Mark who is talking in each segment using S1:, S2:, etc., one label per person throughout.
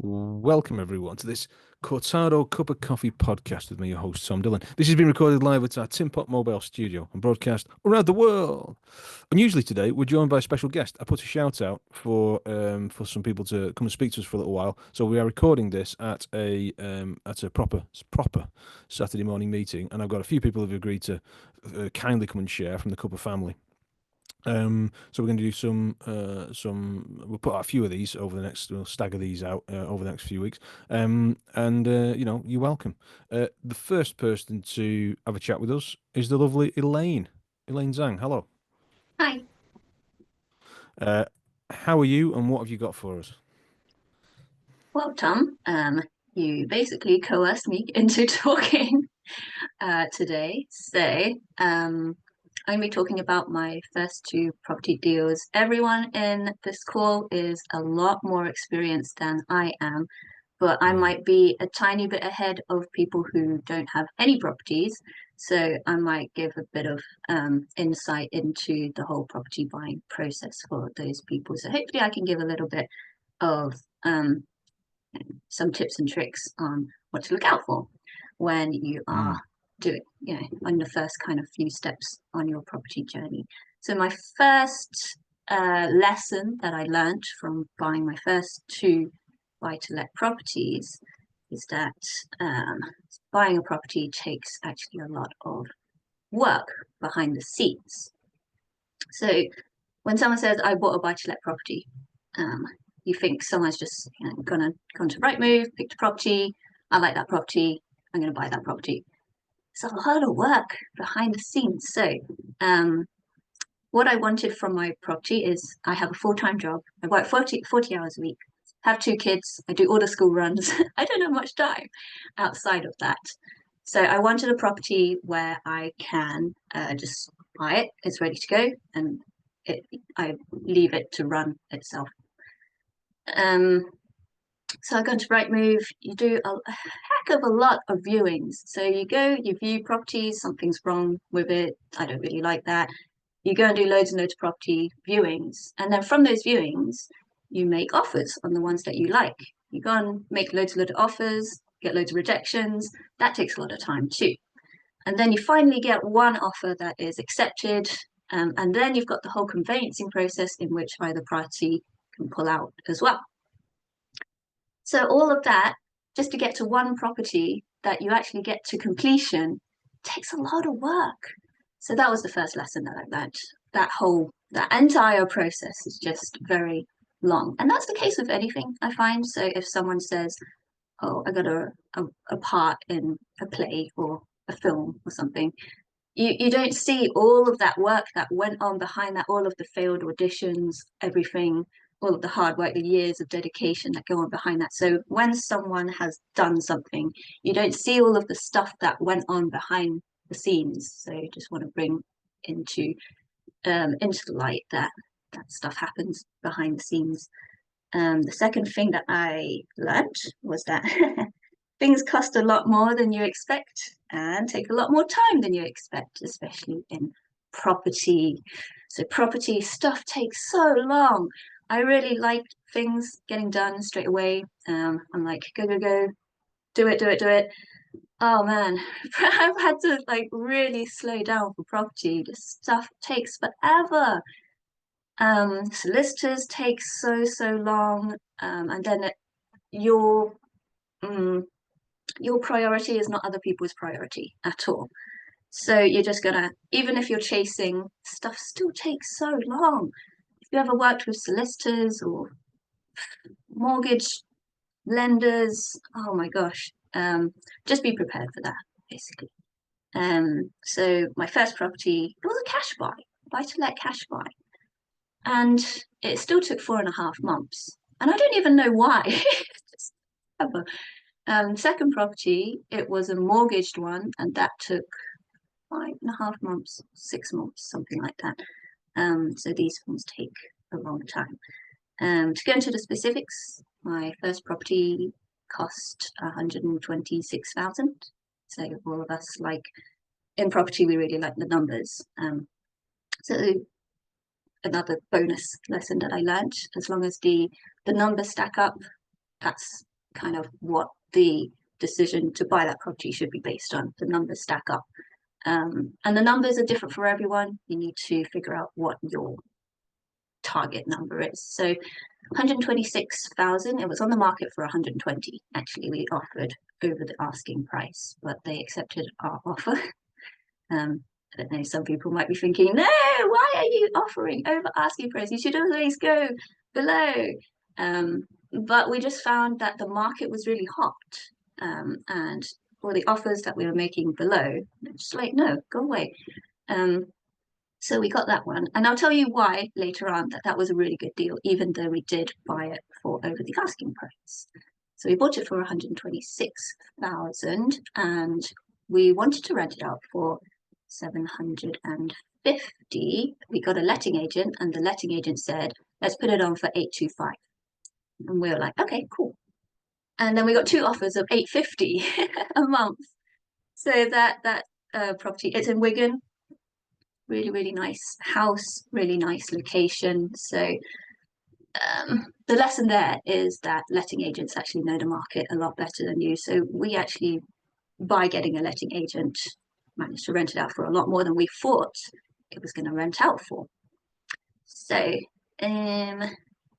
S1: Welcome, everyone, to this Cortado Cuppa Coffee Podcast with me, your host, Tom Dillon. This has been recorded live at our Tin Pot Mobile studio and broadcast around the world. Unusually today, we're joined by a special guest. I put a shout out for some people to come and speak to us for a little while. So we are recording this at a proper Saturday morning meeting, and I've got a few people who've agreed to kindly come and share from the Cuppa family. So we're going to do we'll put out a few of these over the next, we'll stagger these out over the next few weeks. You're welcome. The first person to have a chat with us is the lovely Elaine. Elaine Tsang, hello.
S2: Hi.
S1: How are you and what have you got for us?
S2: Well, Tom, you basically coerced me into talking today. I'm going to be talking about my first two property deals. Everyone in this call is a lot more experienced than I am, but I might be a tiny bit ahead of people who don't have any properties. So I might give a bit of insight into the whole property buying process for those people. So hopefully I can give a little bit of some tips and tricks on what to look out for when you are doing, on the first kind of few steps on your property journey. So my first lesson that I learned from buying my first two buy-to-let properties is that buying a property takes actually a lot of work behind the scenes. So when someone says, I bought a buy-to-let property, you think someone's just gone to Rightmove, picked a property, I like that property, I'm going to buy that property. It's a lot of work behind the scenes. So what I wanted from my property is I have a full-time job. I work 40 hours a week, have two kids, I do all the school runs. I don't have much time outside of that. So I wanted a property where I can just buy it, it's ready to go, and I leave it to run itself. So I go to Rightmove, you do a heck of a lot of viewings. So you go, you view properties, something's wrong with it, I don't really like that. You go and do loads and loads of property viewings. And then from those viewings, you make offers on the ones that you like. You go and make loads of offers, get loads of rejections. That takes a lot of time too. And then you finally get one offer that is accepted. And then you've got the whole conveyancing process in which either party can pull out as well. So all of that, just to get to one property that you actually get to completion, takes a lot of work. So that was the first lesson that I learned. That entire process is just very long. And that's the case with anything, I find. So if someone says, oh, I got a part in a play or a film or something, you don't see all of that work that went on behind that, all of the failed auditions, everything, all of the hard work, the years of dedication that go on behind that. So when someone has done something, you don't see all of the stuff that went on behind the scenes. So you just want to bring into the light that stuff happens behind the scenes. The second thing that I learned was that things cost a lot more than you expect and take a lot more time than you expect, especially in property. So property stuff takes so long. I really like things getting done straight away. I'm like, go, do it. Oh man, I've had to really slow down for property. This stuff takes forever. Solicitors take so long, and then your priority is not other people's priority at all. So you're just gonna, even if you're chasing, stuff still takes so long. If you ever worked with solicitors or mortgage lenders, oh my gosh, just be prepared for that, basically. So my first property, it was a cash buy to let cash buy. And it still took 4.5 months. And I don't even know why. Second property, it was a mortgaged one, and that took 5.5 months, 6 months, something like that. So these ones take a long time. To go into the specifics, my first property cost 126,000. So all of us in property, we really like the numbers. So another bonus lesson that I learned, as long as the numbers stack up, that's kind of what the decision to buy that property should be based on. The numbers stack up. And the numbers are different for everyone. You need to figure out what your target number is. So 126,000, it was on the market for 120. Actually, we offered over the asking price, but they accepted our offer. I don't know, some people might be thinking, no, why are you offering over asking price? You should always go below. But we just found that the market was really hot. And for the offers that we were making below, just like, no, go away. So we got that one. And I'll tell you why later on that was a really good deal, even though we did buy it for over the asking price. So we bought it for 126,000 and we wanted to rent it out for 750. We got a letting agent and the letting agent said, let's put it on for 825. And we were like, okay, cool. And then we got 2 offers of 850 a month. So that property, it's in Wigan. Really, really nice house, really nice location. So the lesson there is that letting agents actually know the market a lot better than you. So we actually, by getting a letting agent, managed to rent it out for a lot more than we thought it was going to rent out for. So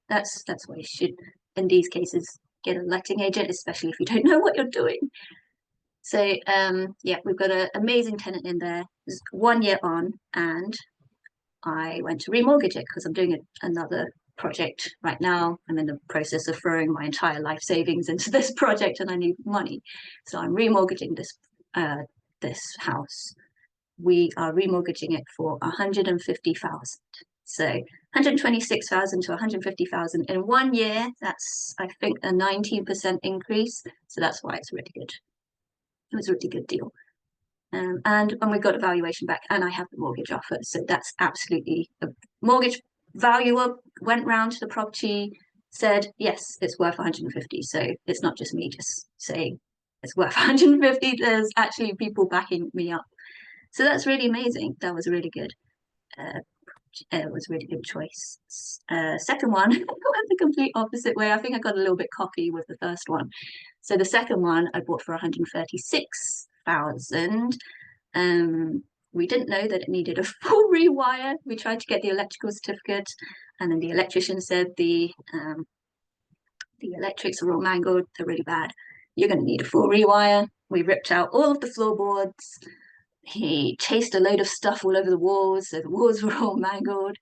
S2: that's why you should, in these cases, get a letting agent, especially if you don't know what you're doing. So yeah, we've got an amazing tenant in there. It's 1 year on, and I went to remortgage it because I'm doing another project right now. I'm in the process of throwing my entire life savings into this project, and I need money. So I'm remortgaging this house. We are remortgaging it for 150,000. So 126,000 to 150,000 in 1 year. That's, I think, a 19% increase. So that's why it's really good. It was a really good deal. And we got a valuation back, and I have the mortgage offer. So that's absolutely, a mortgage valuer went round to the property, said, yes, it's worth 150. So it's not just me just saying it's worth 150. There's actually people backing me up. So that's really amazing. That was really good. It was a really good choice. Second one went the complete opposite way. I think I got a little bit cocky with the first one. So the second one I bought for 136,000. We didn't know that it needed a full rewire. We tried to get the electrical certificate, and then the electrician said the electrics are all mangled. They're really bad. You're going to need a full rewire. We ripped out all of the floorboards. He chased a load of stuff all over the walls, so the walls were all mangled,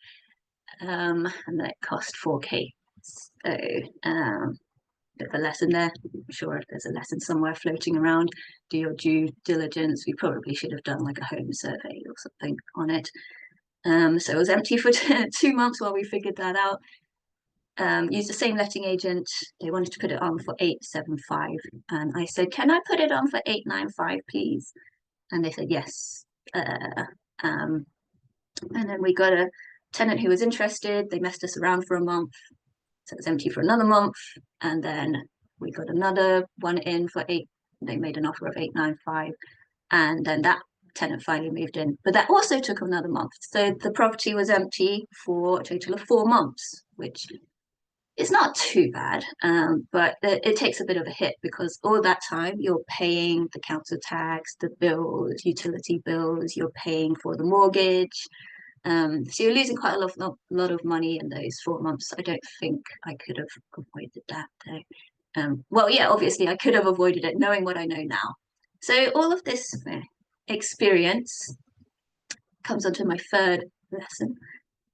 S2: and then it cost 4K. So bit of a lesson there. I'm sure if there's a lesson somewhere floating around, do your due diligence. We probably should have done like a home survey or something on it. So it was empty for 2 months while we figured that out. Used the same letting agent. They wanted to put it on for 875, and I said, can I put it on for 895, please? And they said yes. And then we got a tenant who was interested. They messed us around for a month. So it was empty for another month. And then we got another one in for 8. They made an offer of 895. And then that tenant finally moved in. But that also took another month. So the property was empty for a total of 4 months, which is not too bad. But it takes a bit of a hit because all that time you're paying the council tax, the bills, utility bills, you're paying for the mortgage. So you're losing quite a lot of money in those 4 months. I don't think I could have avoided that though. Well, yeah, obviously I could have avoided it knowing what I know now. So all of this experience comes onto my third lesson.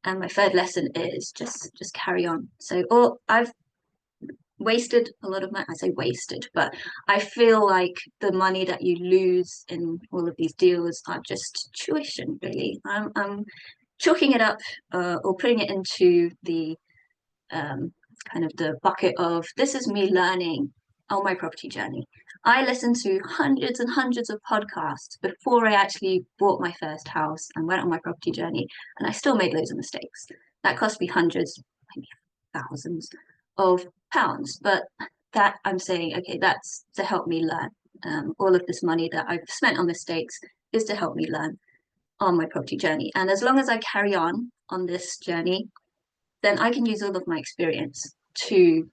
S2: And my third lesson is just carry on. So I've wasted a lot of money. I say wasted, but I feel like the money that you lose in all of these deals are just tuition, really. I'm chalking it up or putting it into the kind of the bucket of this is me learning on my property journey. I listened to hundreds and hundreds of podcasts before I actually bought my first house and went on my property journey, and I still made loads of mistakes. That cost me hundreds, maybe thousands of pounds, but that I'm saying, okay, that's to help me learn. All of this money that I've spent on mistakes is to help me learn on my property journey. And as long as I carry on this journey, then I can use all of my experience to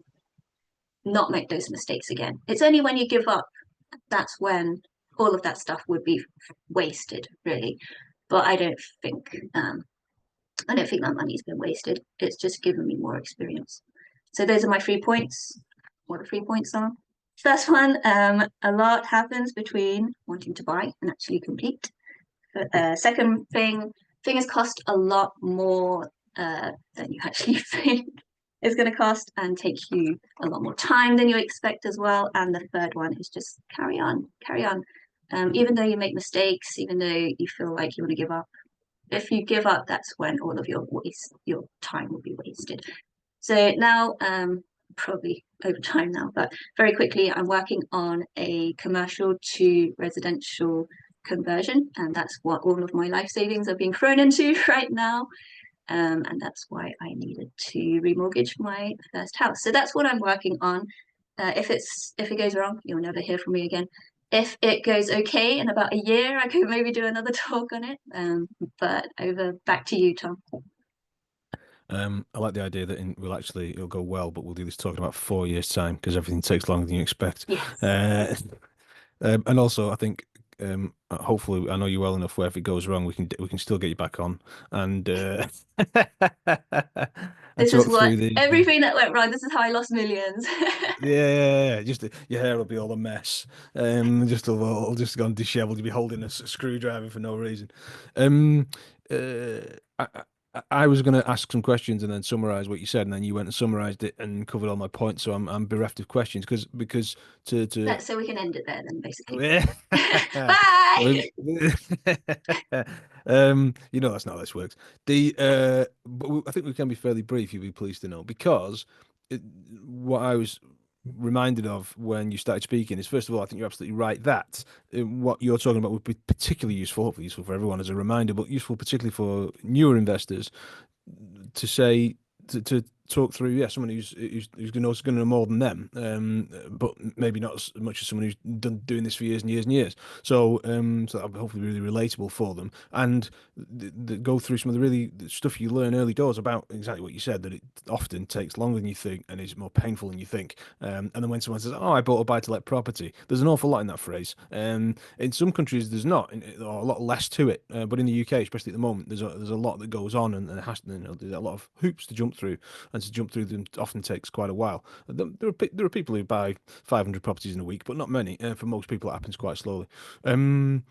S2: not make those mistakes again. It's only when you give up that's when all of that stuff would be wasted, really. But I don't think that money's been wasted. It's just given me more experience. So those are my 3 points. What the 3 points are? First one, a lot happens between wanting to buy and actually complete. Second things cost a lot more than you actually think it's going to cost, and take you a lot more time than you expect as well. And the third one is just carry on, carry on. Even though you make mistakes, even though you feel like you want to give up, if you give up, that's when all of your time will be wasted. So now, probably over time now, but very quickly, I'm working on a commercial to residential conversion, and that's what all of my life savings are being thrown into right now. And that's why I needed to remortgage my first house. So that's what I'm working on. If it goes wrong, you'll never hear from me again. If it goes okay in about a year, I could maybe do another talk on it. But back to you, Tom.
S1: I like the idea that it'll go well, but we'll do this talking about 4 years' time because everything takes longer than you expect.
S2: Yes.
S1: And also, I think hopefully, I know you well enough where if it goes wrong, we can still get you back on and and
S2: This is
S1: talk
S2: what
S1: through the
S2: everything that went wrong. This is how I lost millions.
S1: yeah. Just your hair will be all a mess. Just gone dishevelled. You'll be holding a screwdriver for no reason. Um, I was going to ask some questions and then summarize what you said, and then you went and summarized it and covered all my points. So I'm bereft of questions because to
S2: So we can end it there then, basically.
S1: yeah.
S2: Bye.
S1: That's not how this works. I think we can be fairly brief. You'll be pleased to know because what I was reminded of when you started speaking is, first of all, I think you're absolutely right that what you're talking about would be particularly useful, hopefully useful for everyone as a reminder, but useful particularly for newer investors to say to talk through, someone who's going to know more than them, but maybe not as much as someone who's doing this for years and years and years. So that'll be hopefully really relatable for them, and go through some of the stuff you learn early doors about exactly what you said, that it often takes longer than you think and is more painful than you think. And then when someone says, "Oh, I bought a buy-to-let property," there's an awful lot in that phrase. In some countries, there's not, or a lot less to it. But in the UK, especially at the moment, there's a lot that goes on, and it has to, there's a lot of hoops to jump through, and to jump through them often takes quite a while. There are people who buy 500 properties in a week, but not many. For most people, it happens quite slowly. Um,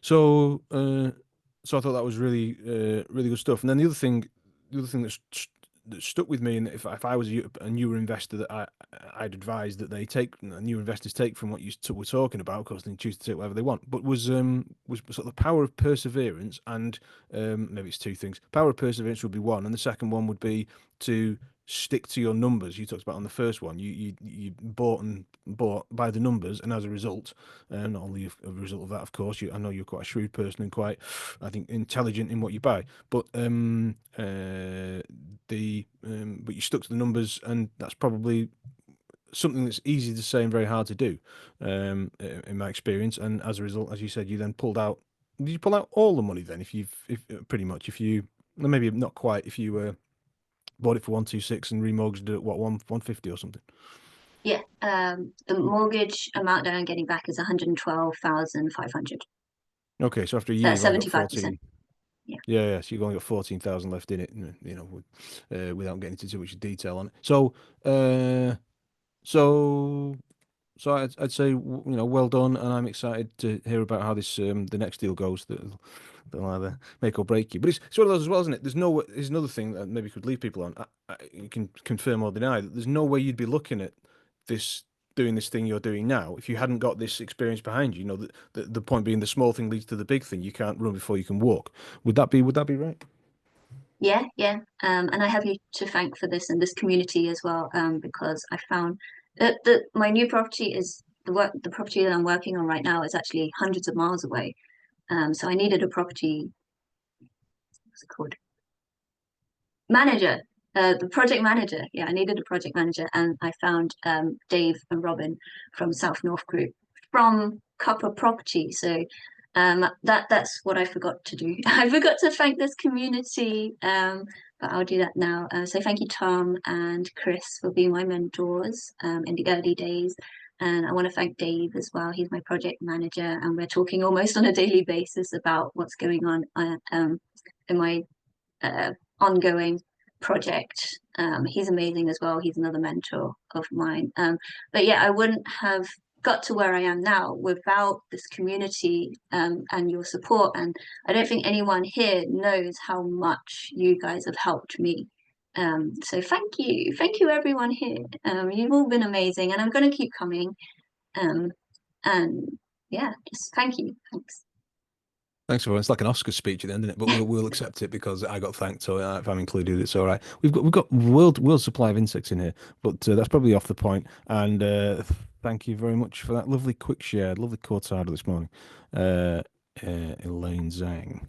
S1: so uh, so I thought that was really good stuff. And then the other thing that stuck with me, and if I was a newer investor, that I'd advise that new investors take from what you were talking about. Of course, they can choose to take whatever they want, but was sort of the power of perseverance, and maybe it's two things. Power of perseverance would be one, and the second one would be to stick to your numbers. You talked about on the first one, you bought by the numbers, and as a result, not only a result of that, of course, I know you're quite a shrewd person and quite, I think, intelligent in what you buy, but but you stuck to the numbers, and that's probably something that's easy to say and very hard to do, in my experience. And as a result, as you said, you then pulled out. Did you pull out all the money then? If pretty much, if you, well, maybe not quite, if you bought it for 126 and remortgaged it at what, 150 or something.
S2: Yeah. The mortgage amount that I'm getting back is 112,500.
S1: Okay, so after a year, you've only got
S2: 75%.
S1: 14.
S2: Yeah.
S1: Yeah. So you've only got 14,000 left in it, without getting into too much detail on it. So I'd say, well done, and I'm excited to hear about how this the next deal goes. That'll either make or break you. But it's one of those as well, isn't it? There's another thing that maybe could leave people on. You can confirm or deny that there's no way you'd be looking at this doing this thing you're doing now if you hadn't got this experience behind you. The point being, the small thing leads to the big thing. You can't run before you can walk. Would that be right?
S2: Yeah, yeah. And I have you to thank for this and this community as well, because I found that my new property is the property that I'm working on right now is actually hundreds of miles away. So I needed a property, what's it called? Manager, the project manager. Yeah, I needed a project manager, and I found Dave and Robin from South North Group from Cuppa Property. So that's what I forgot to do. I forgot to thank this community but I'll do that now. So thank you, Tom and Chris, for being my mentors in the early days. And I want to thank Dave as well. He's my project manager, and we're talking almost on a daily basis about what's going on in my ongoing project. He's amazing as well. He's another mentor of mine. But yeah, I wouldn't have got to where I am now without this community and your support. And I don't think anyone here knows how much you guys have helped me. So thank you everyone here. You've all been amazing, and I'm going to keep coming. And yeah, just thank you. Thanks.
S1: Thanks everyone. It's like an Oscar speech at the end, isn't it? But we'll accept it because I got thanked, so if I'm included, it's all right. We've got world supply of insects in here, but that's probably off the point. And thank you very much for that lovely quick share, lovely cortado this morning, Elaine Tsang.